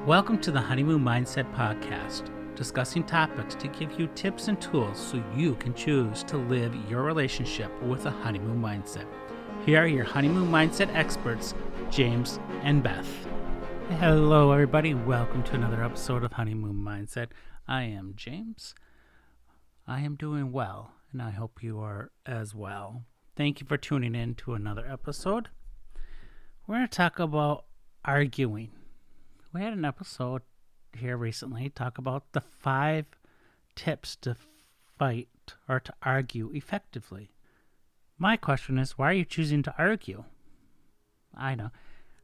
Welcome to the Honeymoon Mindset podcast, discussing topics to give you tips and tools so you can choose to live your relationship with a honeymoon mindset. Here are your honeymoon mindset experts, James and Beth. Hello, everybody. Welcome to another episode of Honeymoon Mindset. I am James. I am doing well, and I hope you are as well. Thank you for tuning in to another episode. We're going to talk about arguing. We had an episode here recently talk about the 5 tips to fight or to argue effectively. My question is, why are you choosing to argue? I know,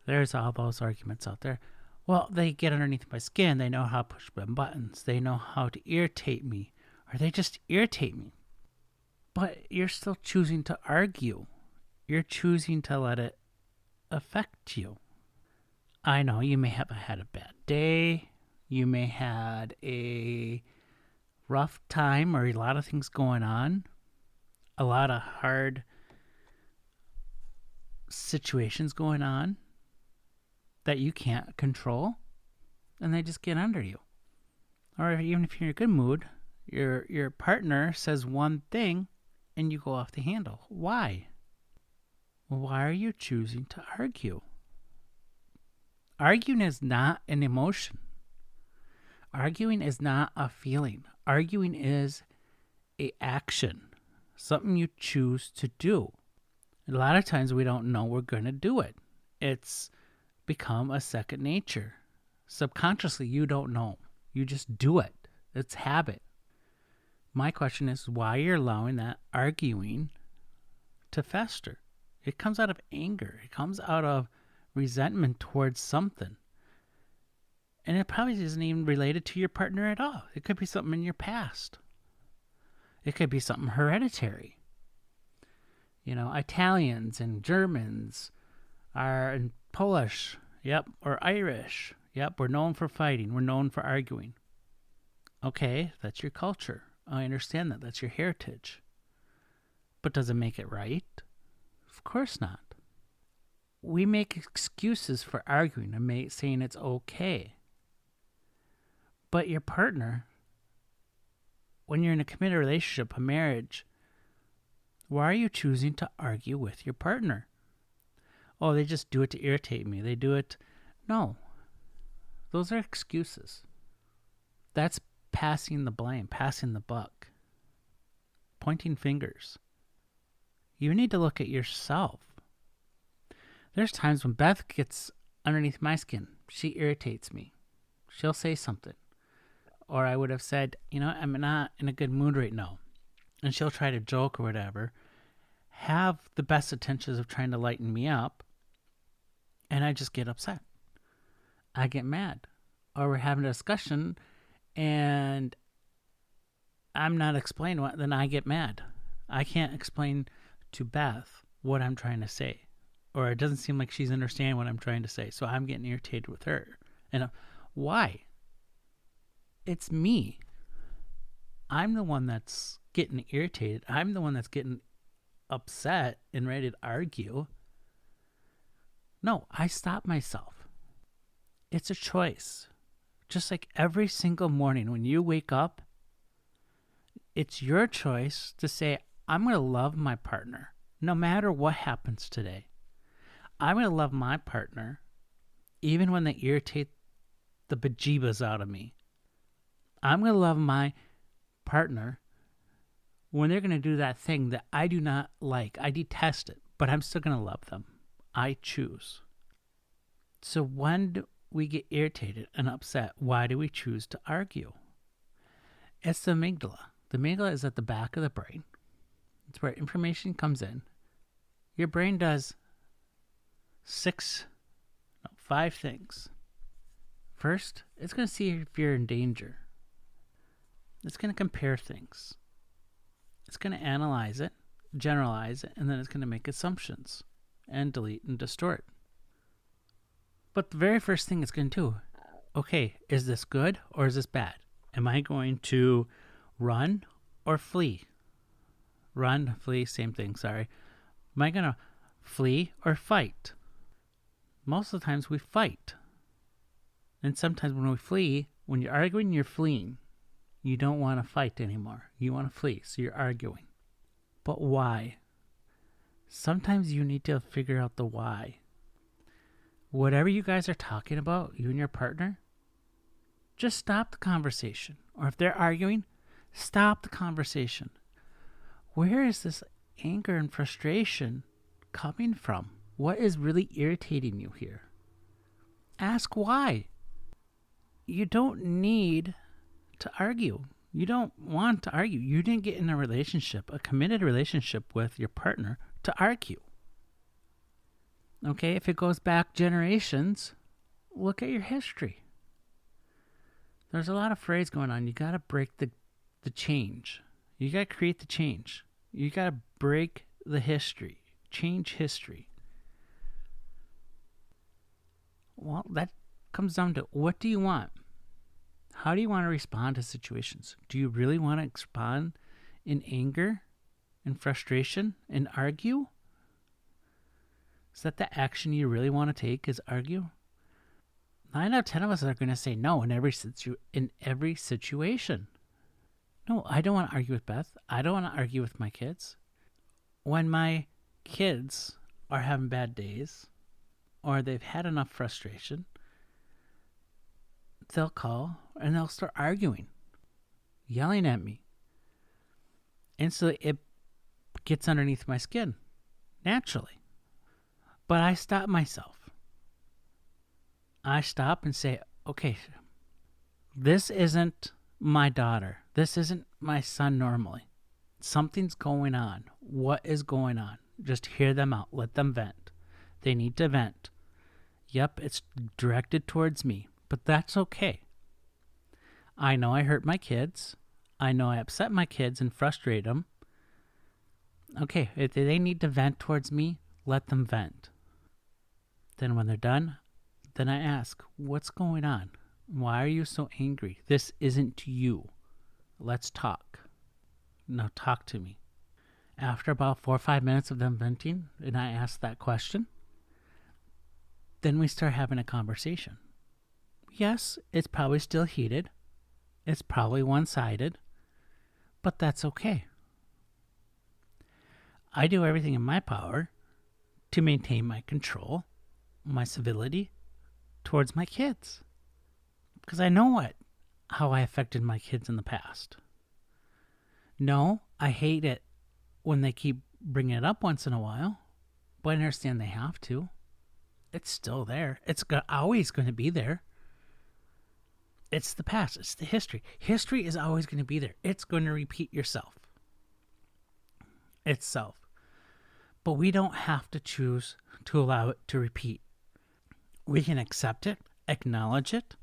there's all those arguments out there. Well, they get underneath my skin. They know how to push my buttons. They know how to irritate me, or they just irritate me. But you're still choosing to argue. You're choosing to let it affect you. I know you may have had a bad day. You may had a rough time or a lot of things going on. A lot of hard situations going on that you can't control. And they just get under you. Or even if you're in a good mood, your partner says one thing and you go off the handle. Why? Why are you choosing to argue? Arguing is not an emotion. Arguing is not a feeling. Arguing is an action, something you choose to do. A lot of times we don't know we're going to do it. It's become a second nature. Subconsciously, you don't know. You just do it. It's habit. My question is why you're allowing that arguing to fester. It comes out of anger. It comes out of resentment towards something. And it probably isn't even related to your partner at all. It could be something in your past. It could be something hereditary. You know, Italians and Germans and Polish, or Irish, we're known for fighting. We're known for arguing. Okay, that's your culture. I understand that. That's your heritage. But does it make it right? Of course not. We make excuses for arguing and saying it's okay. But your partner, when you're in a committed relationship, a marriage, why are you choosing to argue with your partner? Oh, they just do it to irritate me. They do it. No. Those are excuses. That's passing the blame, passing the buck, pointing fingers. You need to look at yourself. There's times when Beth gets underneath my skin. She irritates me. She'll say something. Or I would have said, I'm not in a good mood right now. And she'll try to joke or whatever. Have the best intentions of trying to lighten me up. And I just get upset. I get mad. Or we're having a discussion and I'm not explaining what, then I get mad. I can't explain to Beth what I'm trying to say. Or it doesn't seem like she's understanding what I'm trying to say. So I'm getting irritated with her. And why? It's me. I'm the one that's getting irritated. I'm the one that's getting upset and ready to argue. No, I stop myself. It's a choice. Just like every single morning when you wake up, it's your choice to say, I'm going to love my partner no matter what happens today. I'm going to love my partner even when they irritate the bejeebas out of me. I'm going to love my partner when they're going to do that thing that I do not like. I detest it, but I'm still going to love them. I choose. So when do we get irritated and upset, why do we choose to argue? It's the amygdala. The amygdala is at the back of the brain. It's where information comes in. Your brain does 5 things. First, it's going to see if you're in danger. It's going to compare things. It's going to analyze it, generalize it, and then it's going to make assumptions and delete and distort. But the very first thing it's going to do, okay, is this good or is this bad? Am I going to run or flee? Run, flee, same thing, sorry. Am I going to flee or fight? Most of the times we fight. And sometimes when we flee, when you're arguing, you're fleeing. You don't want to fight anymore. You want to flee, so you're arguing. But why? Sometimes you need to figure out the why. Whatever you guys are talking about, you and your partner, just stop the conversation. Or if they're arguing, stop the conversation. Where is this anger and frustration coming from? What is really irritating you here? Ask why. You don't need to argue. You don't want to argue. You didn't get in a relationship, a committed relationship with your partner, to argue. Okay, if it goes back generations, look at your history. There's a lot of phrase going on. You got to break the change. You got to create the change. You got to break the history, change history. Well, that comes down to, what do you want? How do you want to respond to situations? Do you really want to respond in anger and frustration and argue? Is that the action you really want to take, is argue? 9 out of 10 of us are going to say no in every situation. No, I don't want to argue with Beth. I don't want to argue with my kids. When my kids are having bad days or they've had enough frustration, they'll call and they'll start arguing, yelling at me. And so it gets underneath my skin, naturally. But I stop myself. I stop and say, okay, this isn't my daughter. This isn't my son normally. Something's going on. What is going on? Just hear them out. Let them vent. They need to vent. Yep, it's directed towards me, but that's okay. I know I hurt my kids. I know I upset my kids and frustrate them. Okay, if they need to vent towards me, let them vent. Then when they're done, then I ask, what's going on? Why are you so angry? This isn't you. Let's talk. Now talk to me. After about 4 or 5 minutes of them venting, and I ask that question, then we start having a conversation. Yes, it's probably still heated. It's probably one-sided, but that's okay. I do everything in my power to maintain my control, my civility towards my kids, because I know how I affected my kids in the past. No, I hate it when they keep bringing it up once in a while, but I understand they have to. It's still there. It's always going to be there. It's the past. It's the history. History is always going to be there. It's going to repeat itself. But we don't have to choose to allow it to repeat. We can accept it, acknowledge it,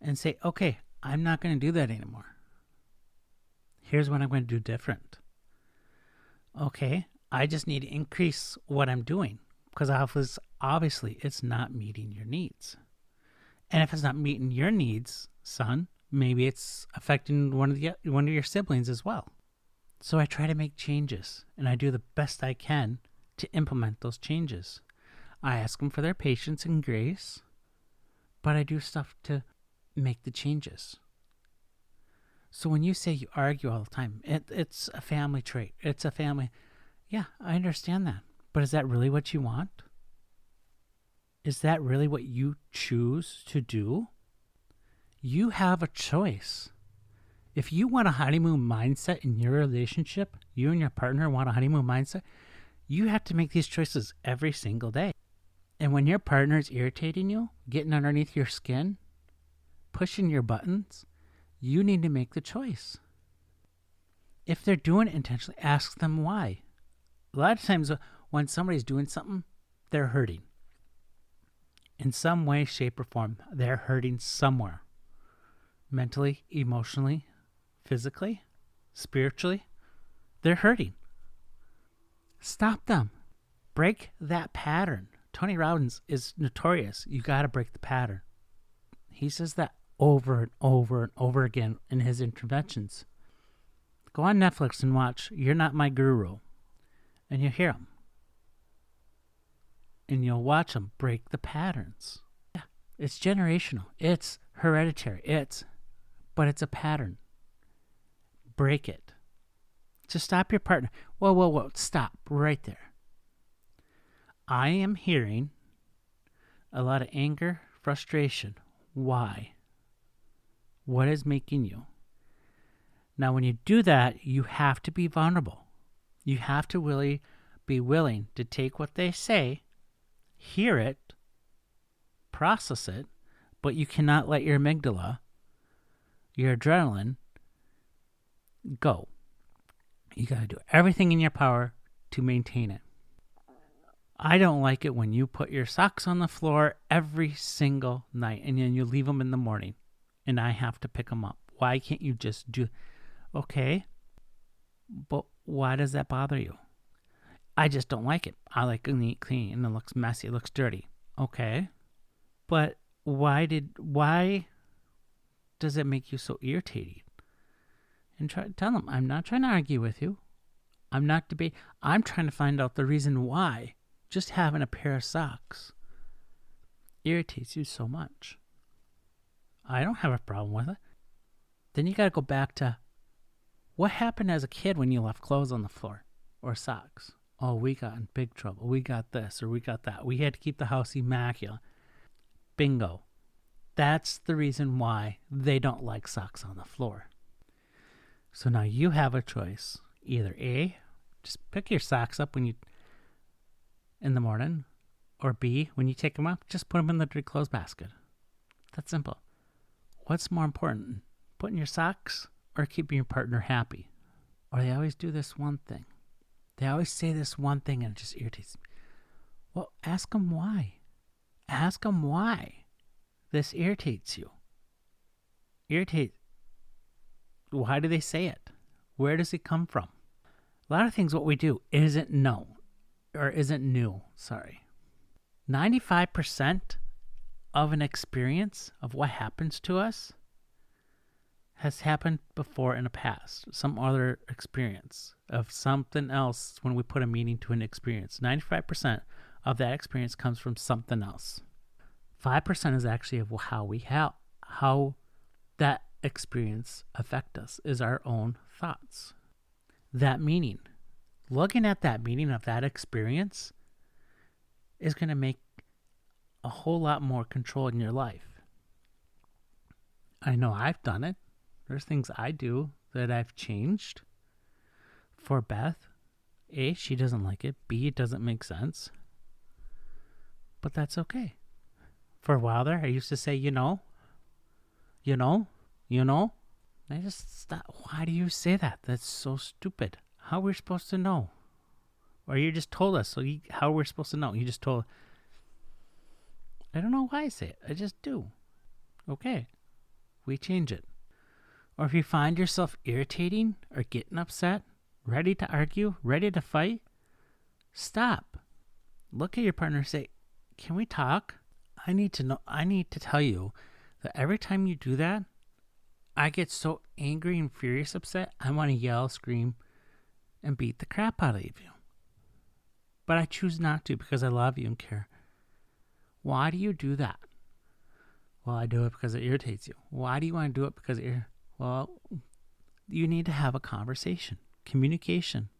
and say, okay, I'm not going to do that anymore. Here's what I'm going to do different. Okay, I just need to increase what I'm doing, because obviously it's not meeting your needs. And if it's not meeting your needs, son, maybe it's affecting one of your siblings as well. So I try to make changes, and I do the best I can to implement those changes. I ask them for their patience and grace, but I do stuff to make the changes. So when you say you argue all the time, it's a family trait. It's a family. Yeah, I understand that. But is that really what you want? Is that really what you choose to do? You have a choice. If you want a honeymoon mindset in your relationship, you and your partner want a honeymoon mindset, you have to make these choices every single day. And when your partner is irritating you, getting underneath your skin, pushing your buttons, you need to make the choice. If they're doing it intentionally, ask them why. A lot of times when somebody's doing something, they're hurting. In some way, shape, or form, they're hurting somewhere. Mentally, emotionally, physically, spiritually, they're hurting. Stop them. Break that pattern. Tony Robbins is notorious. You got to break the pattern. He says that over and over and over again in his interventions. Go on Netflix and watch You're Not My Guru, and you'll hear him. And you'll watch him break the patterns. Yeah, It's generational. It's hereditary. But it's a pattern. Break it. Just stop your partner. Whoa. Stop right there. I am hearing a lot of anger, frustration. Why? What is making you? Now, when you do that, you have to be vulnerable. You have to really be willing to take what they say, hear it, process it, but you cannot let your amygdala, your adrenaline, go. You got to do everything in your power to maintain it. I don't like it when you put your socks on the floor every single night and then you leave them in the morning and I have to pick them up. Why can't you just do... Okay, but why does that bother you? I just don't like it. I like it neat, clean, and it looks messy. It looks dirty. Okay, but why does it make you so irritating? And tell them, I'm not trying to argue with you. I'm not debating. I'm trying to find out the reason why just having a pair of socks irritates you so much. I don't have a problem with it. Then you got to go back to what happened as a kid when you left clothes on the floor or socks. Oh, we got in big trouble. We got this or we got that. We had to keep the house immaculate. Bingo. That's the reason why they don't like socks on the floor. So now you have a choice. Either A, just pick your socks up in the morning, or B, when you take them off, just put them in the dirty clothes basket. That's simple. What's more important, putting your socks or keeping your partner happy? Or they always do this one thing. They always say this one thing and it just irritates me. Well, ask them why. Ask them why this irritates you. Why do they say it? Where does it come from? A lot of things what we do isn't new. 95% of an experience of what happens to us has happened before in the past. Some other experience of something else when we put a meaning to an experience. 95% of that experience comes from something else. 5% is actually of how that experience affect us is our own thoughts. That meaning, looking at that meaning of that experience is going to make a whole lot more control in your life. I know I've done it. There's things I do that I've changed. For Beth, A, she doesn't like it. B, it doesn't make sense. But that's okay. For a while there, I used to say, you know. I just thought, why do you say that? That's so stupid. How are we supposed to know? Or you just told us, so how are we supposed to know? You just told. I don't know why I say it. I just do. Okay. We change it. Or if you find yourself irritating or getting upset, ready to argue, ready to fight, stop. Look at your partner and say, can we talk? I need to tell you that every time you do that, I get so angry and furious upset, I want to yell, scream, and beat the crap out of you. But I choose not to because I love you and care. Why do you do that? Well, I do it because it irritates you. Why do you want to do it because well, you need to have a conversation, communication.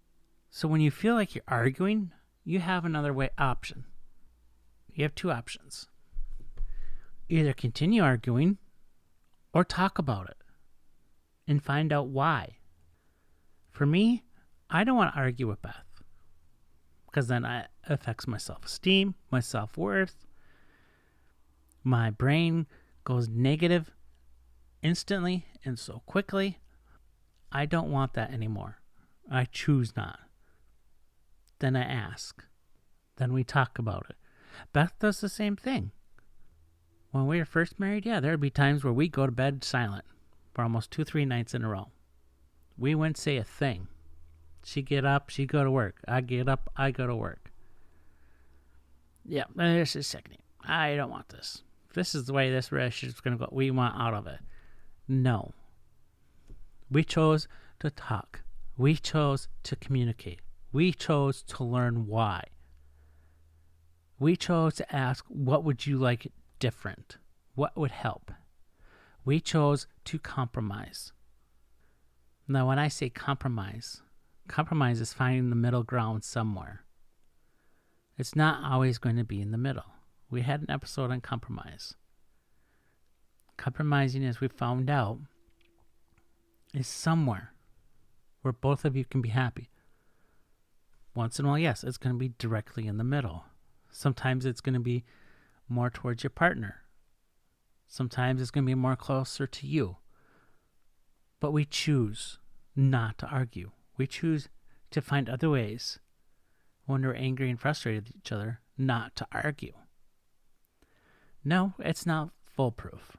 So when you feel like you're arguing, you have another option. You have two options. Either continue arguing or talk about it and find out why. For me, I don't want to argue with Beth because then it affects my self-esteem, my self-worth. My brain goes negative instantly and so quickly. I don't want that anymore. I choose not. Then I ask. Then we talk about it. Beth does the same thing. When we were first married, there would be times where we go to bed silent for almost 2-3 nights in a row. We wouldn't say a thing. She'd get up, she'd go to work. I get up, I go to work. Yeah, this is sickening. I don't want this. If this is the way this relationship's going to go, we want out of it. No. We chose to talk. We chose to communicate. We chose to learn why. We chose to ask, what would you like different? What would help? We chose to compromise. Now, when I say compromise is finding the middle ground somewhere. It's not always going to be in the middle. We had an episode on compromise. Compromising, as we found out, is somewhere where both of you can be happy. Once in a while, yes, it's going to be directly in the middle. Sometimes it's going to be more towards your partner. Sometimes it's going to be more closer to you. But we choose not to argue. We choose to find other ways when we're angry and frustrated with each other not to argue. No, it's not foolproof.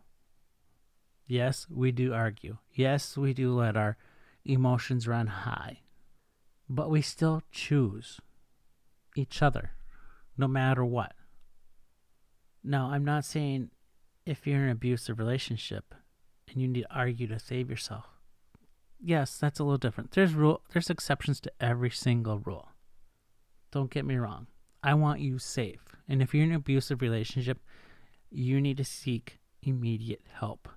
Yes, we do argue. Yes, we do let our emotions run high. But we still choose each other, no matter what. Now, I'm not saying if you're in an abusive relationship and you need to argue to save yourself. Yes, that's a little different. There's exceptions to every single rule. Don't get me wrong. I want you safe. And if you're in an abusive relationship, you need to seek immediate help.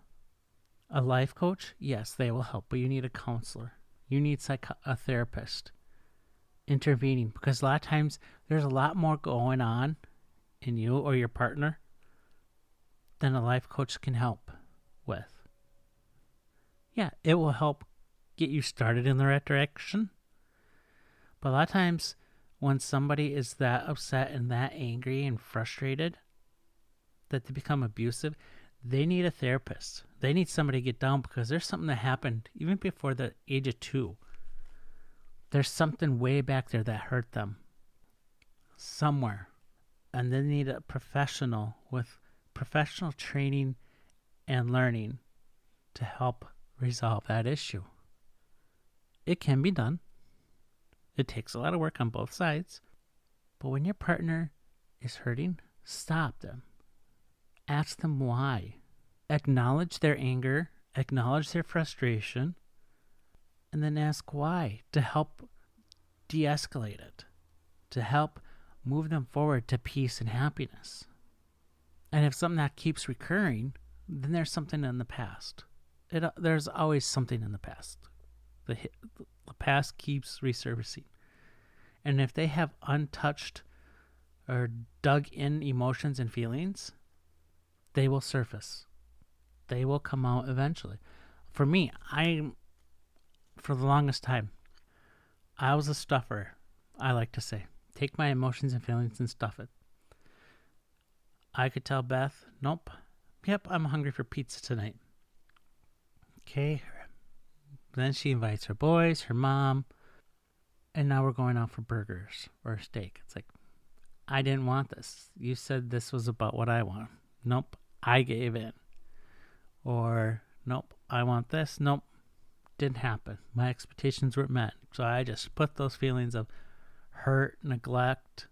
A life coach, yes, they will help, but you need a counselor. You need a therapist intervening, because a lot of times there's a lot more going on in you or your partner than a life coach can help with. Yeah, it will help get you started in the right direction. But a lot of times when somebody is that upset and that angry and frustrated that they become abusive, they need a therapist. They need somebody to get down, because there's something that happened even before the age of 2. There's something way back there that hurt them somewhere. And they need a professional with professional training and learning to help resolve that issue. It can be done. It takes a lot of work on both sides. But when your partner is hurting, stop them. Ask them why. Acknowledge their anger, acknowledge their frustration, and then ask why, to help de-escalate it, to help move them forward to peace and happiness. And if something that keeps recurring, then there's something in the past. There's always something in the past. The past keeps resurfacing. And if they have untouched or dug in emotions and feelings, they will surface. They will come out eventually. For me, for the longest time, I was a stuffer, I like to say. Take my emotions and feelings and stuff it. I could tell Beth, nope, yep, I'm hungry for pizza tonight. Okay. Then she invites her boys, her mom, and now we're going out for burgers or steak. It's like, I didn't want this. You said this was about what I want. Nope, I gave in. Or, nope, I want this. Nope, didn't happen. My expectations weren't met. So I just put those feelings of hurt, neglect,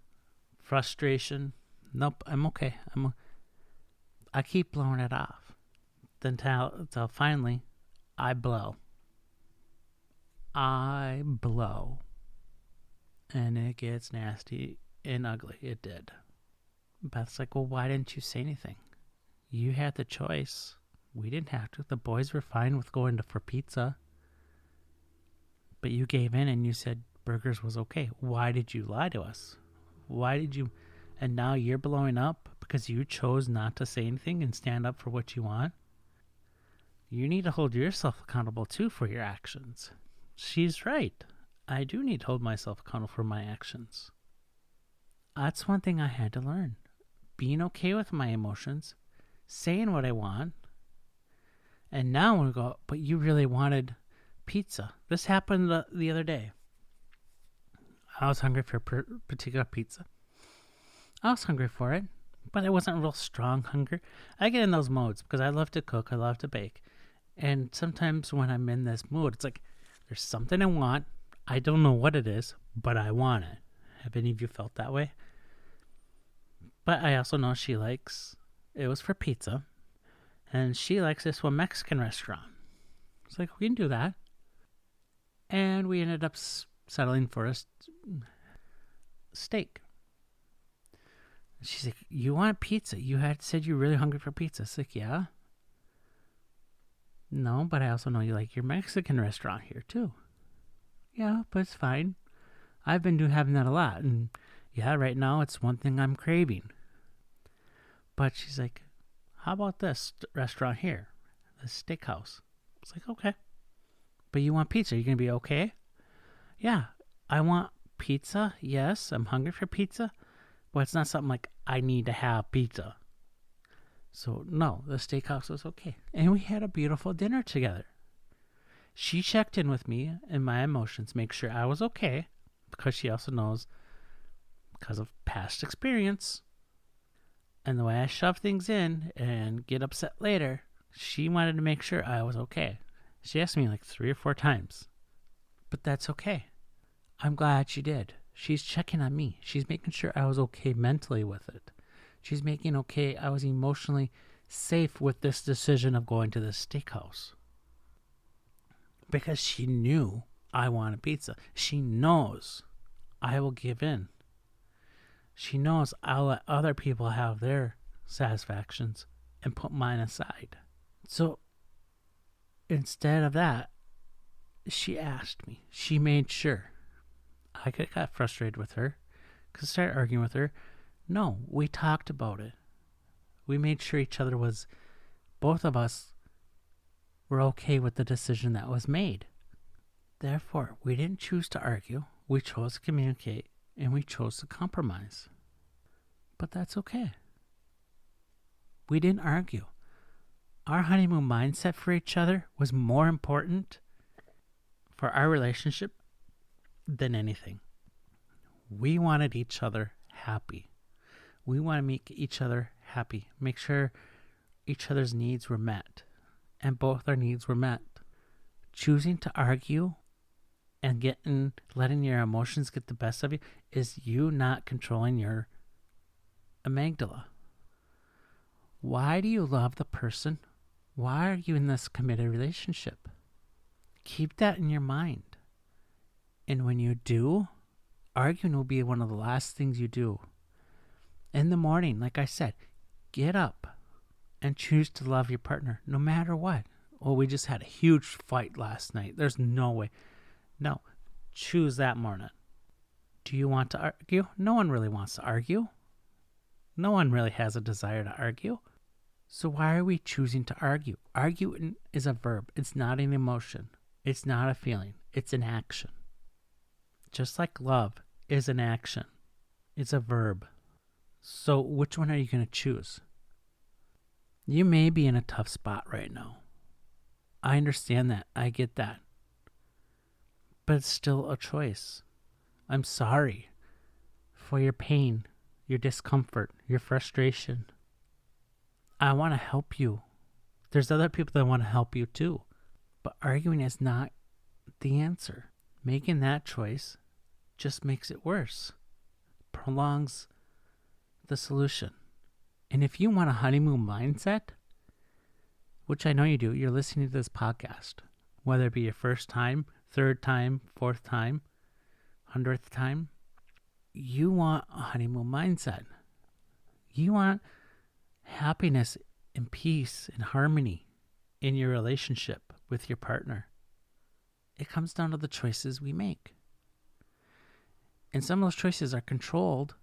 frustration. Nope, I'm okay. I keep blowing it off. Then till finally, I blow. And it gets nasty and ugly. It did. Beth's like, well, why didn't you say anything? You had the choice. We didn't have to. The boys were fine with going for pizza. But you gave in and you said burgers was okay. Why did you lie to us? Why did you... And now you're blowing up because you chose not to say anything and stand up for what you want? You need to hold yourself accountable too for your actions. She's right. I do need to hold myself accountable for my actions. That's one thing I had to learn. Being okay with my emotions, saying what I want. And now we go, but you really wanted pizza. This happened the other day. I was hungry for a particular pizza. I was hungry for it, but it wasn't a real strong hunger. I get in those modes because I love to cook, I love to bake. And sometimes when I'm in this mood, it's like, there's something I want. I don't know what it is, but I want it. Have any of you felt that way? But I also know it was for pizza. And she likes this one Mexican restaurant. It's like, we can do that. And we ended up settling for a steak. She's like, you want pizza? You had said you're really hungry for pizza. It's like, yeah. No, but I also know you like your Mexican restaurant here too. Yeah, but it's fine. I've been having that a lot. And yeah, right now it's one thing I'm craving. But she's like, how about this restaurant here? The steakhouse. It's like, okay. But you want pizza. Are you going to be okay? Yeah, I want pizza. Yes, I'm hungry for pizza. But it's not something like I need to have pizza. So, no, the steakhouse was okay. And we had a beautiful dinner together. She checked in with me and my emotions, make sure I was okay, because she also knows, because of past experience and the way I shove things in and get upset later, she wanted to make sure I was okay. She asked me like 3 or 4 times. But that's okay. I'm glad she did. She's checking on me. She's making sure I was okay mentally with it. She's making okay I was emotionally safe with this decision of going to the steakhouse. Because she knew I wanted pizza. She knows I will give in. She knows I'll let other people have their satisfactions and put mine aside. So instead of that, she asked me. She made sure. I got frustrated with her because I started arguing with her. No, we talked about it. We made sure each other was, both of us were okay with the decision that was made. Therefore, we didn't choose to argue. We chose to communicate and we chose to compromise. But that's okay. We didn't argue. Our honeymoon mindset for each other was more important for our relationship than anything. We wanted each other happy. We want to make each other happy. Make sure each other's needs were met. And both our needs were met. Choosing to argue and letting your emotions get the best of you is you not controlling your amygdala. Why do you love the person? Why are you in this committed relationship? Keep that in your mind. And when you do, arguing will be one of the last things you do. In the morning, like I said, get up and choose to love your partner no matter what. Oh, we just had a huge fight last night. There's no way. No, choose that morning. Do you want to argue? No one really wants to argue. No one really has a desire to argue. So why are we choosing to argue? Arguing is a verb. It's not an emotion. It's not a feeling. It's an action. Just like love is an action. It's a verb. So which one are you going to choose? You may be in a tough spot right now. I understand that. I get that. But it's still a choice. I'm sorry for your pain, your discomfort, your frustration. I want to help you. There's other people that want to help you too. But arguing is not the answer. Making that choice just makes it worse. Prolongs the solution. And if you want a honeymoon mindset, which I know you do, you're listening to this podcast, whether it be your first time, third time, fourth time, 100th time, you want a honeymoon mindset. You want happiness and peace and harmony in your relationship with your partner. It comes down to the choices we make. And some of those choices are controlled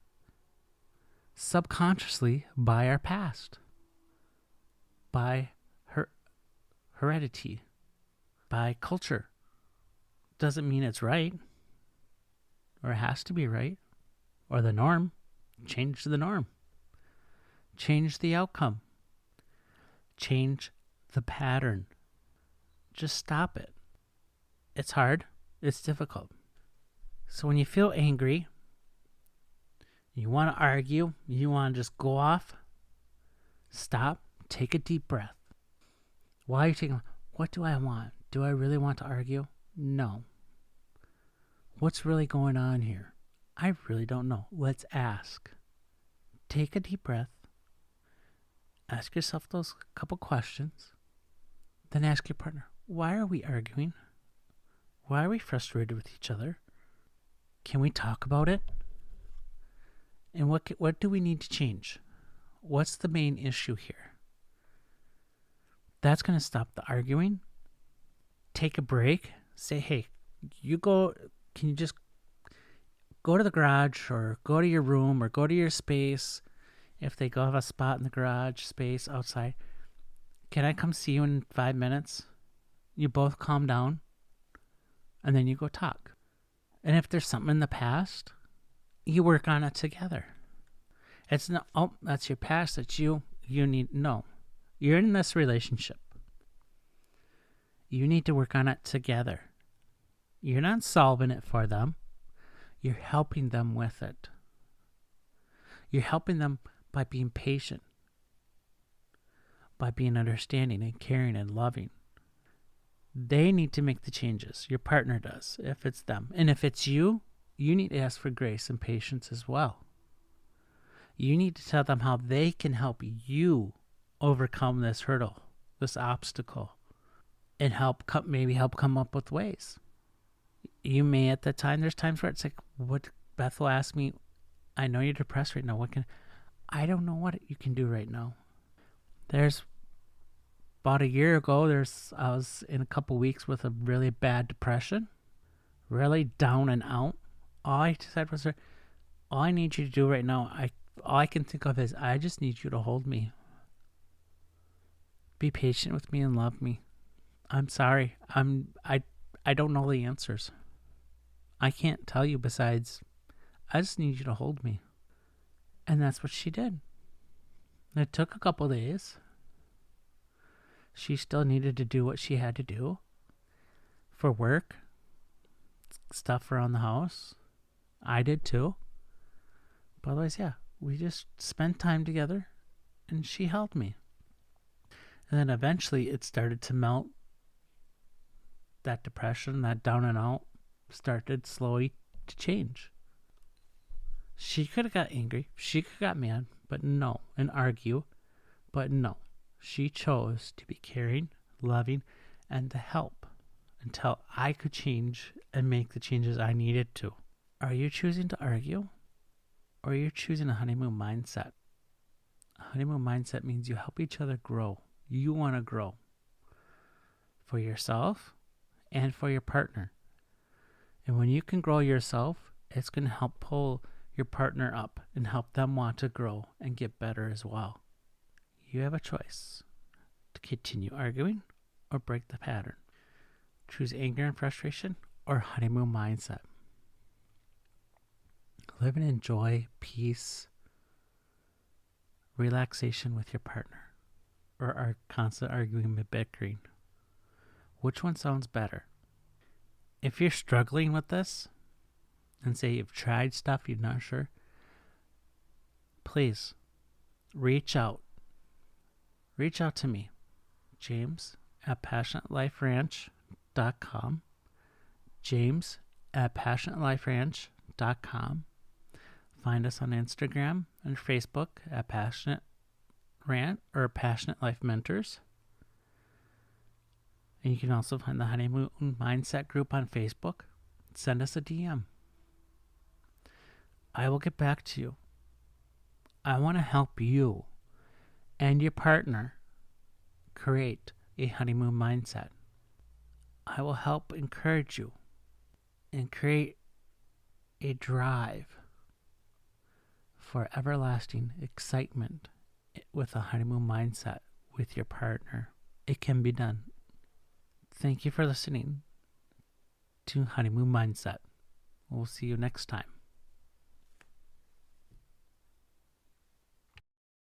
subconsciously by our past, by heredity, by culture. Doesn't mean it's right, or it has to be right, or the norm. Change the norm. Change the outcome. Change the pattern. Just stop it. It's hard. It's difficult. So when you feel angry, you want to argue, you want to just go off, stop, take a deep breath. Why are you taking, what do I want? Do I really want to argue? No. What's really going on here? I really don't know. Let's ask. Take a deep breath. Ask yourself those couple questions. Then ask your partner, why are we arguing? Why are we frustrated with each other? Can we talk about it? And what do we need to change? What's the main issue here? That's going to stop the arguing. Take a break. Say, hey, can you just go to the garage or go to your room or go to your space? If they go have a spot in the garage space outside, can I come see you in 5 minutes? You both calm down and then you go talk. And if there's something in the past, you work on it together. It's not, oh, that's your past. That's you. No. You're in this relationship. You need to work on it together. You're not solving it for them. You're helping them with it. You're helping them by being patient, by being understanding and caring and loving. They need to make the changes. Your partner does, if it's them. And if it's you, you need to ask for grace and patience as well. You need to tell them how they can help you overcome this hurdle, this obstacle, and maybe help come up with ways. You may at the time, there's times where it's like, what Beth will ask me, I know you're depressed right now. I don't know what you can do right now. There's about a year ago, I was in a couple weeks with a really bad depression, really down and out. All I said was, all I need you to do right now, all I can think of is, I just need you to hold me. Be patient with me and love me. I'm sorry. I don't know the answers. I can't tell you besides, I just need you to hold me. And that's what she did. It took a couple days. She still needed to do what she had to do for work, stuff around the house. I did too. But otherwise, yeah, we just spent time together and she held me. And then eventually it started to melt. That depression, that down and out, started slowly to change. She could have got angry. She could have got mad, but no, and argue. But no, she chose to be caring, loving, and to help until I could change and make the changes I needed to. Are you choosing to argue? Or are you choosing a honeymoon mindset? A honeymoon mindset means you help each other grow. You want to grow for yourself and for your partner. And when you can grow yourself, it's going to help pull your partner up and help them want to grow and get better as well. You have a choice to continue arguing or break the pattern. Choose anger and frustration or honeymoon mindset. Live and enjoy peace, relaxation with your partner, or are constant arguing and bickering. Which one sounds better? If you're struggling with this, and say you've tried stuff, you're not sure, please reach out. Reach out to me, James at passionateliferanch.com, James@passionateliferanch.com. Find us on Instagram and Facebook at Passionate Rant or Passionate Life Mentors. And you can also find the Honeymoon Mindset group on Facebook. Send us a DM. I will get back to you. I want to help you and your partner create a honeymoon mindset. I will help encourage you and create a drive for everlasting excitement with a honeymoon mindset with your partner. It can be done. Thank you for listening to Honeymoon Mindset. We'll see you next time.